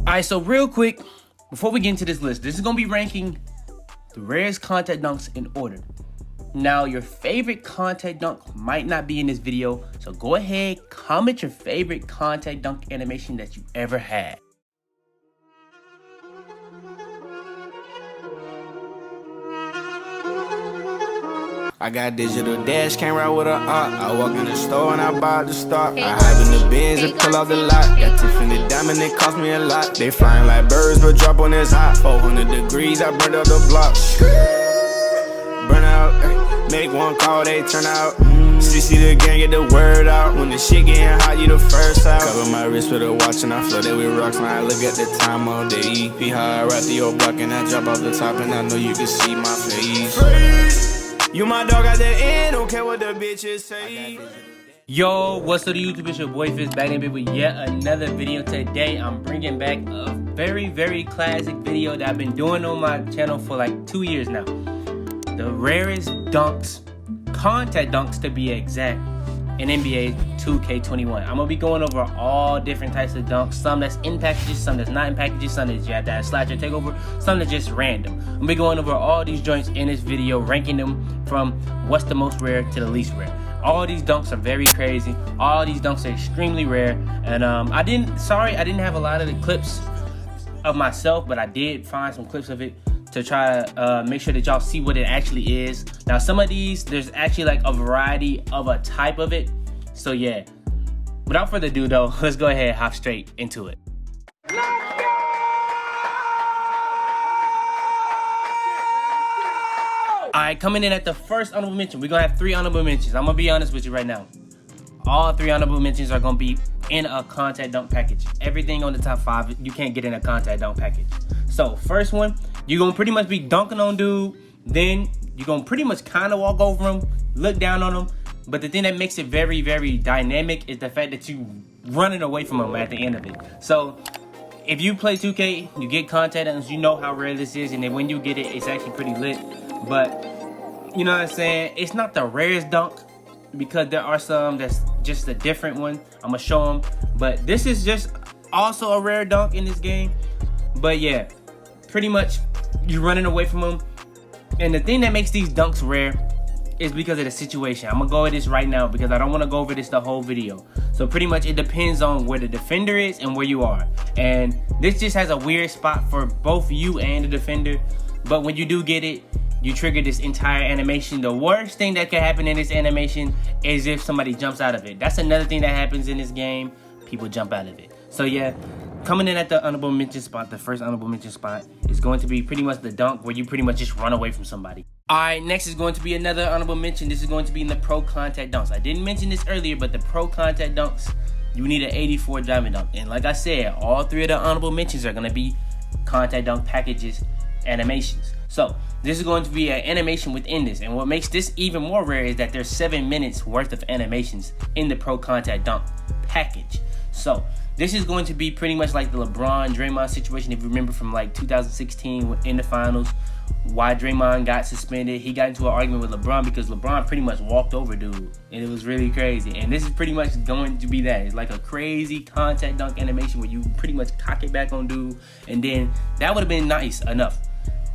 Alright, so real quick, before we get into this list, this is going to be ranking the rarest contact dunks in order. Now, your favorite contact dunk might not be in this video, so go ahead, comment your favorite contact dunk animation that you ever had. I got digital dash, can't ride with a op. I walk in the store and I buy the stock. I hide in the bins and pull out the lot. Got Tiffany diamond, it cost me a lot. They flying like birds, but drop on this hot. 400 degrees, I burned up the block. Burn out, make one call, they turn out. CC the gang, get the word out. When the shit getting hot, you the first out. Cover my wrist with a watch and I flooded with rocks. Now I look at the time all day. Be high, I ride through your block and I drop off the top and I know you can see my face. You my dog at the end, don't care what the bitches say. Yo, what's up to YouTube? It's your boy Fitz back in with yet another video. Today I'm bringing back a very classic video that I've been doing on my channel for like 2 years now. The rarest dunks, contact dunks to be exact, in NBA 2K21. I'm gonna be going over all different types of dunks, some that's in packages, some that's not in packages, some that you have to have slash or takeover, some that's just random. I'm gonna be going over all these joints in this video, ranking them from what's the most rare to the least rare. All these dunks are very crazy. All these dunks are extremely rare. And I didn't have a lot of the clips of myself, but I did find some clips of it to try to make sure that y'all see what it actually is. Now, some of these, there's actually like a variety of a type of it. So yeah, without further ado though, let's go ahead and hop straight into it. Alright, coming in at the first honorable mention, we're gonna have 3 honorable mentions. I'm gonna be honest with you right now. All 3 honorable mentions are gonna be in a contact dunk package. Everything on the top 5, you can't get in a contact dunk package. So, first one, you're gonna pretty much be dunking on dude, then you're gonna pretty much kind of walk over him, look down on him, but the thing that makes it very dynamic is the fact that you running away from him at the end of it. So, if you play 2K, you get contact dunks, you know how rare this is, and then when you get it, it's actually pretty lit. But, you know what I'm saying, it's not the rarest dunk, because there are some that's just a different one. I'm gonna show them, but this is just also a rare dunk in this game. But yeah, pretty much you're running away from them, and the thing that makes these dunks rare is because of the situation. I'm gonna go over this right now because I don't want to go over this the whole video. So pretty much it depends on where the defender is and where you are, and this just has a weird spot for both you and the defender. But when you do get it, you trigger this entire animation. The worst thing that can happen in this animation is if somebody jumps out of it. That's another thing that happens in this game. People jump out of it. So yeah, coming in at the honorable mention spot, the first honorable mention spot is going to be pretty much the dunk where you pretty much just run away from somebody. Alright, next is going to be another honorable mention. This is going to be in the pro contact dunks. I didn't mention this earlier, but the pro contact dunks, you need an 84 diamond dunk. And like I said, all 3 of the honorable mentions are going to be contact dunk packages animations. So this is going to be an animation within this, and what makes this even more rare is that there's 7 minutes worth of animations in the pro contact dunk package. So this is going to be pretty much like the Lebron Draymond situation. If you remember from like 2016 in the finals, why Draymond got suspended. He got into an argument with LeBron because LeBron pretty much walked over dude, and it was really crazy. And this is pretty much going to be that. It's like a crazy contact dunk animation where you pretty much cock it back on dude, and then that would have been nice enough.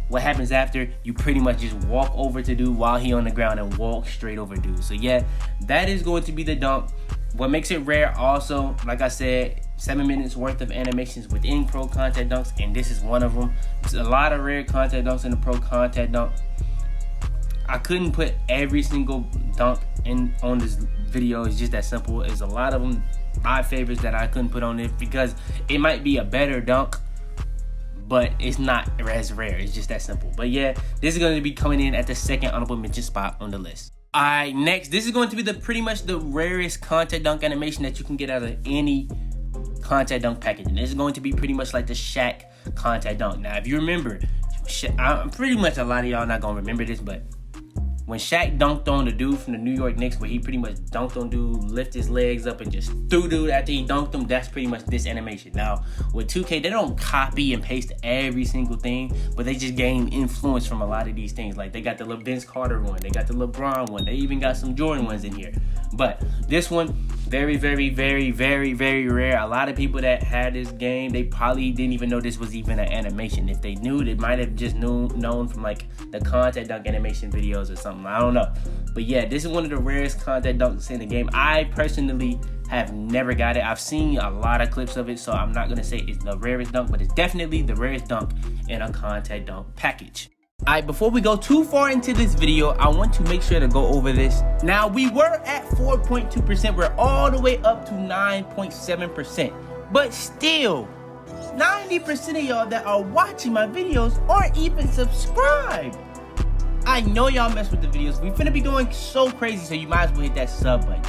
What happens after, you pretty much just walk over to dude while he on the ground and walk straight over dude. So yeah, that is going to be the dunk. What makes it rare also, like I said, 7 minutes worth of animations within pro contact dunks, and this is one of them. There's a lot of rare contact dunks in the pro contact dunk. I couldn't put every single dunk in on this video. It's just that simple. There's a lot of them, my favorites, that I couldn't put on it because it might be a better dunk, but it's not as rare. It's just that simple. But yeah, this is going to be coming in at the second honorable mention spot on the list. Alright, next, this is going to be pretty much the rarest contact dunk animation that you can get out of any contact dunk package. And this is going to be pretty much like the Shaq contact dunk. Now, if you remember, I'm pretty much, a lot of y'all not going to remember this, but when Shaq dunked on the dude from the New York Knicks, where he pretty much dunked on dude, lift his legs up and just threw dude after he dunked him, that's pretty much this animation. Now, with 2K, they don't copy and paste every single thing, but they just gain influence from a lot of these things. Like, they got the Vince Carter one, they got the LeBron one, they even got some Jordan ones in here. But this one, Very, very, very, very, very rare. A lot of people that had this game, they probably didn't even know this was even an animation. If they knew, they might have just known from like the contact dunk animation videos or something. I don't know. But yeah, this is one of the rarest contact dunks in the game. I personally have never got it. I've seen a lot of clips of it, so I'm not gonna say it's the rarest dunk, but it's definitely the rarest dunk in a contact dunk package. Alright, before we go too far into this video, I want to make sure to go over this. Now, we were at 4.2%. We're all the way up to 9.7%. But still, 90% of y'all that are watching my videos aren't even subscribed. I know y'all mess with the videos. We finna be going so crazy, so you might as well hit that sub button.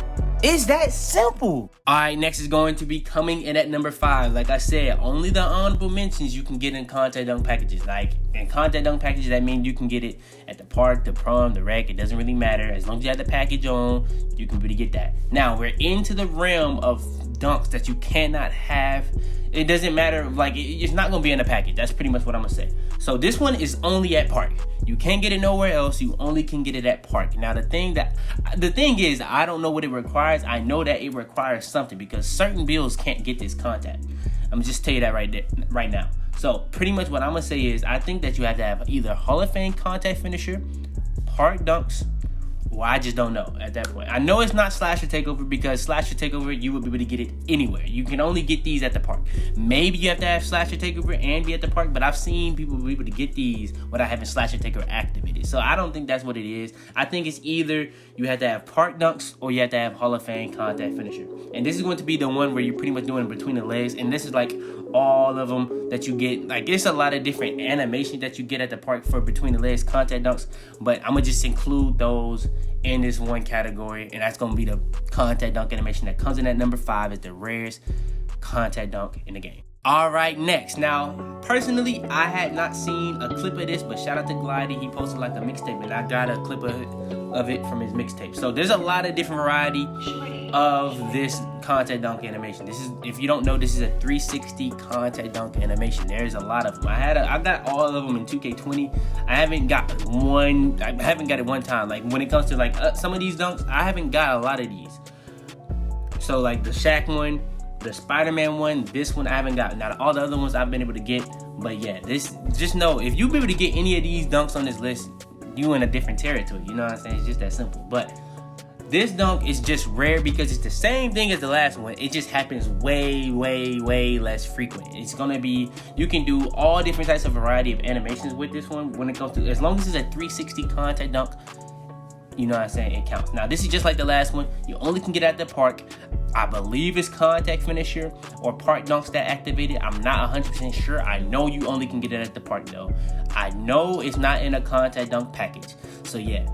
It's that simple. Alright, next is going to be coming in at number 5. Like I said, only the honorable mentions you can get in contact dunk packages. Like, in contact dunk packages, that means you can get it at the park, the prom, the rec. It doesn't really matter. As long as you have the package on, you can really get that. Now, we're into the realm of dunks that you cannot have. It doesn't matter, like, it's not gonna be in a package. That's pretty much what I'm gonna say. So this one is only at park. You can't get it nowhere else. You only can get it at park. Now the thing is, I don't know what it requires. I know that it requires something because certain builds can't get this contact. I'm gonna just tell you that right now. So pretty much what I'm gonna say is, I think that you have to have either Hall of Fame contact finisher, park dunks, well, I just don't know at that point. I know it's not Slasher Takeover because Slasher Takeover, you will be able to get it anywhere. You can only get these at the park. Maybe you have to have Slasher Takeover and be at the park, but I've seen people be able to get these without having Slasher Takeover activated. So I don't think that's what it is. I think it's either you have to have park dunks or you have to have Hall of Fame contact finisher. And this is going to be the one where you're pretty much doing between the legs. And this is like all of them that you get. Like, it's a lot of different animations that you get at the park for between the legs contact dunks. But I'm going to just include those in this one category, and that's gonna be the contact dunk animation that comes in at number 5 is the rarest contact dunk in the game. All right, next. Now, personally, I had not seen a clip of this, but shout out to Glidey. He posted like a mixtape, and I got a clip of it from his mixtape. So there's a lot of different variety of this contact dunk animation. This is, if you don't know, this is a 360 contact dunk animation. There's a lot of them. I got all of them in 2K20. I haven't got it one time. Like, when it comes to like some of these dunks, I haven't got a lot of these. So like the Shaq one, the Spiderman one, this one I haven't gotten. Now all the other ones I've been able to get, but yeah, this, just know if you be able to get any of these dunks on this list, you in a different territory. You know what I'm saying? It's just that simple. But this dunk is just rare because it's the same thing as the last one. It just happens way, way, way less frequent. It's gonna be, you can do all different types of variety of animations with this one when it comes to, as long as it's a 360 contact dunk, you know what I'm saying, it counts. Now this is just like the last one. You only can get it at the park. I believe it's contact finisher or park dunks that activated. I'm not 100% sure. I know you only can get it at the park though. I know it's not in a contact dunk package. So yeah,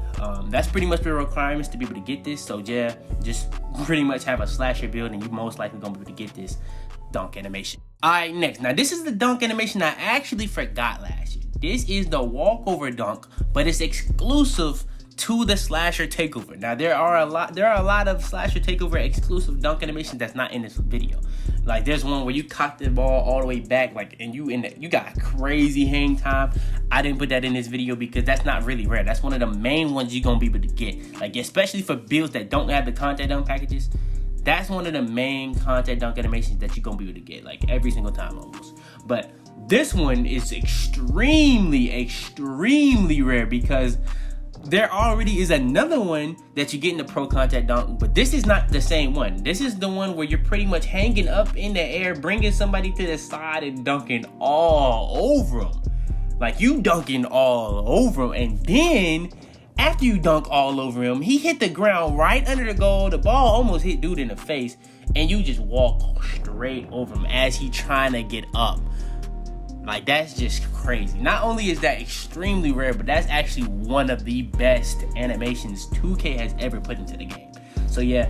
that's pretty much the requirements to be able to get this. So yeah, just pretty much have a slasher build and you most likely gonna be able to get this dunk animation. All right, next. Now this is the dunk animation I actually forgot last year. This is the walkover dunk, but it's exclusive to the Slasher Takeover. Now there are a lot of Slasher Takeover exclusive dunk animations that's not in this video. Like there's one where you cock the ball all the way back, like, and you got crazy hang time. I didn't put that in this video because that's not really rare. That's one of the main ones you're gonna be able to get. Like, especially for builds that don't have the contact dunk packages. That's one of the main contact dunk animations that you're gonna be able to get, like every single time almost. But this one is extremely, extremely rare because there already is another one that you get in the pro contact dunk, but this is not the same one. This is the one where you're pretty much hanging up in the air, bringing somebody to the side and dunking all over them. Like, you dunking all over him, and then after you dunk all over him, he hit the ground right under the goal. The ball almost hit dude in the face, and you just walk straight over him as he trying to get up. Like, that's just crazy. Not only is that extremely rare, but that's actually one of the best animations 2K has ever put into the game. So yeah,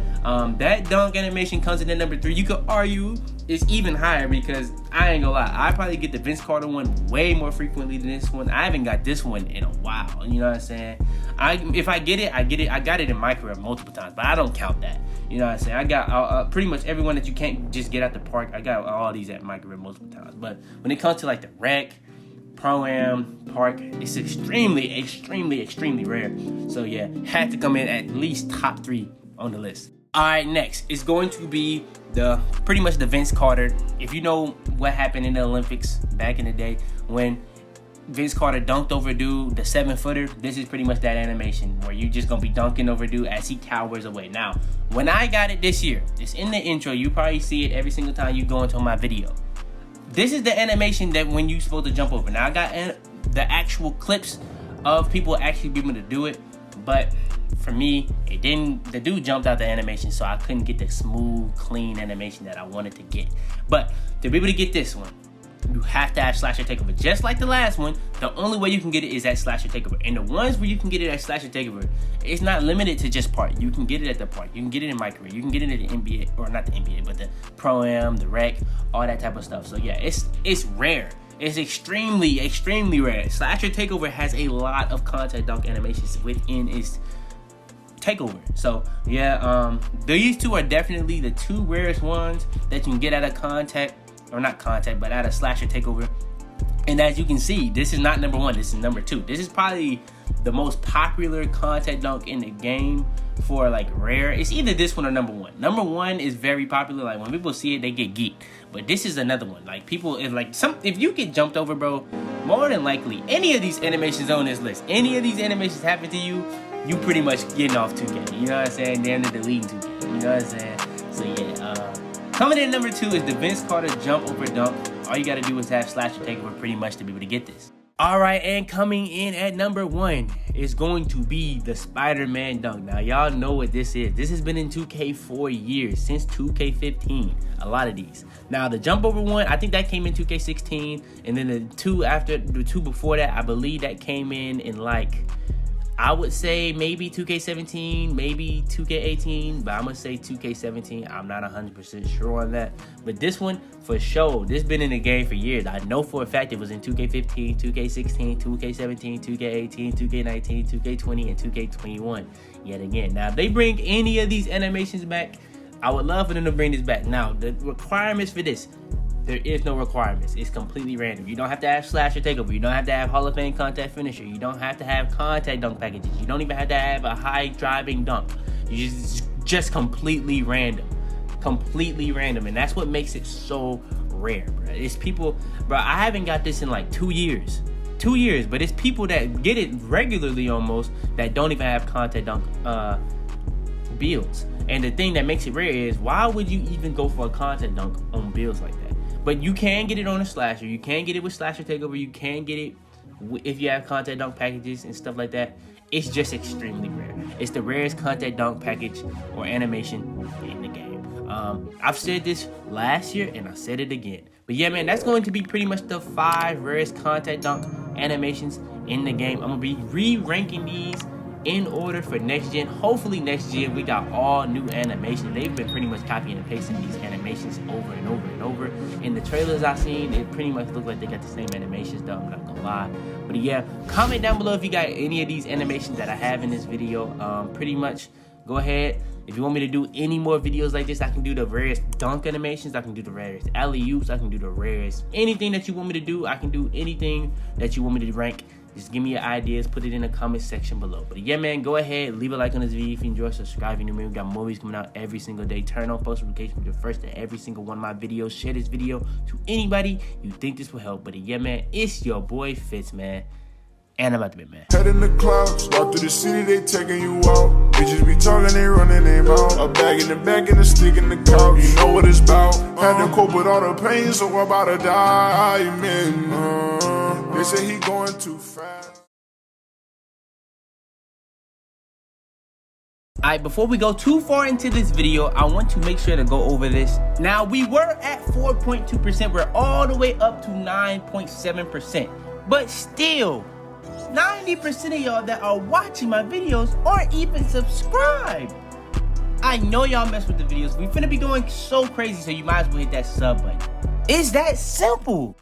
that dunk animation comes in at number 3. You could argue it's even higher because I ain't gonna lie, I probably get the Vince Carter one way more frequently than this one. I haven't got this one in a while. You know what I'm saying? If I get it, I get it. I got it in my career multiple times, but I don't count that. You know what I'm saying? I got pretty much everyone that you can't just get at the park. I got all these at my career multiple times. But when it comes to like the rec, pro-am, park, it's extremely, extremely, extremely rare. So yeah, had to come in at least top 3 on the list. All right, next is going to be pretty much the Vince Carter. If you know what happened in the Olympics back in the day when Vince Carter dunked over dude, the 7-footer, this is pretty much that animation where you're just gonna be dunking over dude as he cowers away. Now, when I got it this year, it's in the intro. You probably see it every single time you go into my video. This is the animation that when you're supposed to jump over. Now, I got the actual clips of people actually being able to do it, but for me, it didn't. The dude jumped out the animation, so I couldn't get the smooth, clean animation that I wanted to get. But to be able to get this one, you have to have slasher takeover. Just like the last one, the only way you can get it is at slasher takeover. And the ones where you can get it at slasher takeover, it's not limited to just park. You can get it at the park. You can get it in my career. You can get it at the NBA, or not the NBA, but the Pro-Am, the Rec, all that type of stuff. So yeah, it's rare. It's extremely, extremely rare. Slasher takeover has a lot of contact dunk animations within its takeover. So yeah, these two are definitely the two rarest ones that you can get out of contact, or not contact, but out of slasher takeover. And as you can see, this is not number one, this is number two. This is probably the most popular contact dunk in the game for like rare. It's either this one or number one. Number one is very popular. Like when people see it, they get geeked. But this is another one. Like people, if you get jumped over, bro, more than likely any of these animations on this list, any of these animations happen to you, you pretty much getting off 2K. You know what I'm saying? They're deleting 2K. You know what I'm saying? So yeah, coming in number two is the Vince Carter jump over dunk. All you gotta do is have slasher takeover pretty much to be able to get this. All right, and coming in at number one is going to be the Spider-Man dunk. Now, y'all know what this is. This has been in 2K for years, since 2K15, a lot of these. Now, the jump over one, I think that came in 2K16, and then the two before that, I believe that came in like, I would say maybe 2K17, maybe 2K18, but I'm gonna say 2K17. I'm not 100% sure on that. But this one, for sure, this been in the game for years. I know for a fact it was in 2K15, 2K16, 2K17, 2K18, 2K19, 2K20, and 2K21 yet again. Now, if they bring any of these animations back, I would love for them to bring this back. Now, the requirements for this, there is no requirements. It's completely random. You don't have to have slasher takeover. You don't have to have Hall of Fame contact finisher. You don't have to have contact dunk packages. You don't even have to have a high driving dunk. You just completely random. Completely random. And that's what makes it so rare, bro. It's people, bro, I haven't got this in like 2 years. 2 years, but it's people that get it regularly almost that don't even have contact dunk builds. And the thing that makes it rare is, why would you even go for a contact dunk on builds like that? But you can get it on a slasher. You can get it with slasher takeover. You can get it if you have contact dunk packages and stuff like that. It's just extremely rare. It's the rarest contact dunk package or animation in the game. I've said this last year and I said it again. But yeah, man, that's going to be pretty much the 5 rarest contact dunk animations in the game. I'm going to be re-ranking these in order for next gen. Hopefully next gen we got all new animation. They've been pretty much copying and pasting these animations over and over and over. In the trailers I've seen, it pretty much look like they got the same animations though, I'm not gonna lie. But yeah, comment down below if you got any of these animations that I have in this video. Pretty much go ahead. If you want me to do any more videos like this, I can do the rarest dunk animations, I can do the rarest alley-oops, I can do the rarest anything that you want me to do. I can do anything that you want me to rank. Just give me your ideas, put it in the comment section below. But yeah, man, go ahead, leave a like on this video if you enjoy, subscribe if you're new. We got movies coming out every single day. Turn on post notifications to be the first to every single one of my videos. Share this video to anybody you think this will help. But yeah, man, it's your boy Fitz, man. And I'm about to be, man. Head in the clouds, walk through the city, they taking you out. Bitches be talking, they running their mouth. A bag in the back and a stick in the couch. You know what it's about. Had to cope with all the pain, so I'm about to die, man. They say he going too fast. Alright, before we go too far into this video, I want to make sure to go over this. Now, we were at 4.2%. We're all the way up to 9.7%. But still, 90% of y'all that are watching my videos aren't even subscribed. I know y'all mess with the videos. We finna be going so crazy, so you might as well hit that sub button. It's that simple.